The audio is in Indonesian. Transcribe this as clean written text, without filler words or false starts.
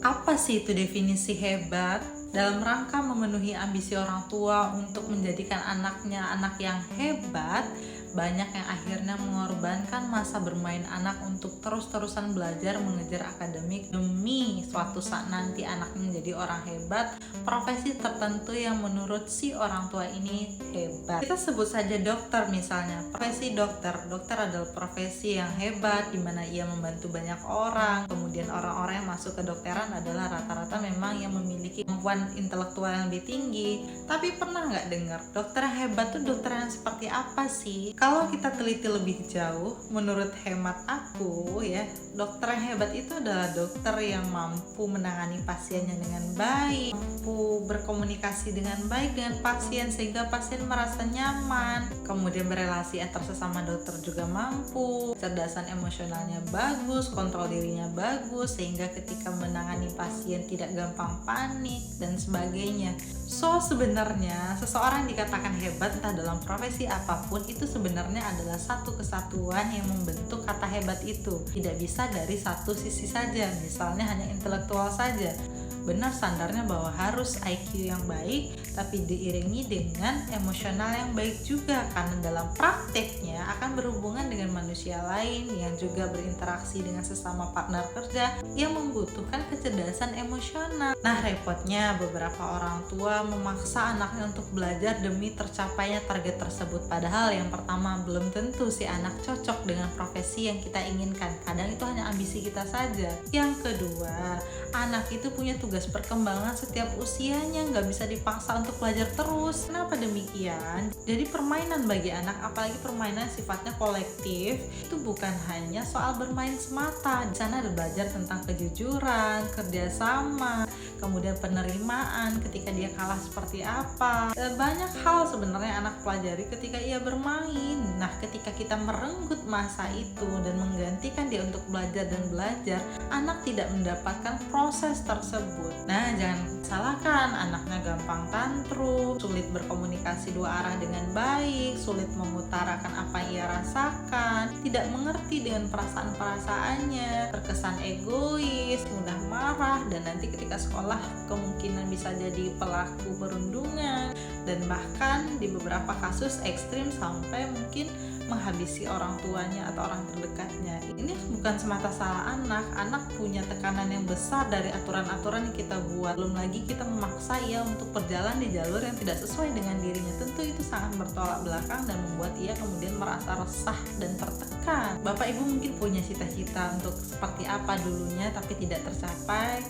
Apa sih itu definisi hebat? Dalam rangka memenuhi ambisi orang tua untuk menjadikan anaknya anak yang hebat, banyak yang akhirnya mengorbankan masa bermain anak untuk terus-terusan belajar mengejar akademik demi suatu saat nanti anaknya menjadi orang hebat, profesi tertentu yang menurut si orang tua ini hebat. Kita sebut saja dokter misalnya. Profesi dokter adalah profesi yang hebat di mana ia membantu banyak orang. Kemudian orang-orang yang masuk ke dokteran adalah rata-rata memang yang memiliki kemampuan intelektual yang lebih tinggi. Tapi pernah nggak dengar dokter yang hebat tuh dokter yang seperti apa sih? Kalau kita teliti lebih jauh, menurut hemat aku ya, dokter yang hebat itu adalah dokter yang mampu menangani pasiennya dengan baik, mampu berkomunikasi dengan baik dengan pasien sehingga pasien merasa nyaman, kemudian berelasi antar sesama dokter juga mampu, kecerdasan emosionalnya bagus, kontrol dirinya bagus sehingga ketika menangani pasien tidak gampang panik dan sebagainya. So sebenarnya seseorang dikatakan hebat entah dalam profesi apapun itu sebenarnya adalah satu kesatuan yang membentuk kata hebat itu. Tidak bisa dari satu sisi saja, misalnya hanya intelektual saja. Benar standarnya bahwa harus IQ yang baik tapi diiringi dengan emosional yang baik juga, karena dalam prakteknya akan berhubungan dengan manusia lain yang juga berinteraksi dengan sesama partner kerja yang membutuhkan kecerdasan emosional. Nah repotnya beberapa orang tua memaksa anaknya untuk belajar demi tercapainya target tersebut, padahal yang pertama belum tentu si anak cocok dengan profesi yang kita inginkan, kadang itu hanya ambisi kita saja. Yang kedua, anak itu punya tugas perkembangan setiap usianya, nggak bisa dipaksa untuk belajar terus. Kenapa demikian? Jadi permainan bagi anak, apalagi permainan sifatnya kolektif, itu bukan hanya soal bermain semata. Di sana ada belajar tentang kejujuran, kerjasama, kemudian penerimaan ketika dia kalah seperti apa. Banyak hal sebenarnya anak pelajari ketika ia bermain. Nah ketika kita merenggut masa itu dan menggantikan dia untuk belajar dan belajar, anak tidak mendapatkan proses tersebut. Nah jangan salahkan, anaknya gampang tantrum, sulit berkomunikasi dua arah dengan baik, sulit mengutarakan apa yang ia rasakan, tidak mengerti dengan perasaan-perasaannya, terkesan egois, mudah marah, dan nanti ketika sekolah kemungkinan bisa jadi pelaku perundungan, dan bahkan di beberapa kasus ekstrim sampai mungkin menghabisi orang tuanya atau orang terdekatnya. Ini bukan semata salah anak, anak punya tekanan yang besar dari aturan-aturan yang kita buat. Belum lagi kita memaksa ia untuk berjalan di jalur yang tidak sesuai dengan dirinya. Tentu itu sangat bertolak belakang dan membuat ia kemudian merasa resah dan tertekan. Bapak Ibu mungkin punya cita-cita untuk seperti apa dulunya tapi tidak tercapai.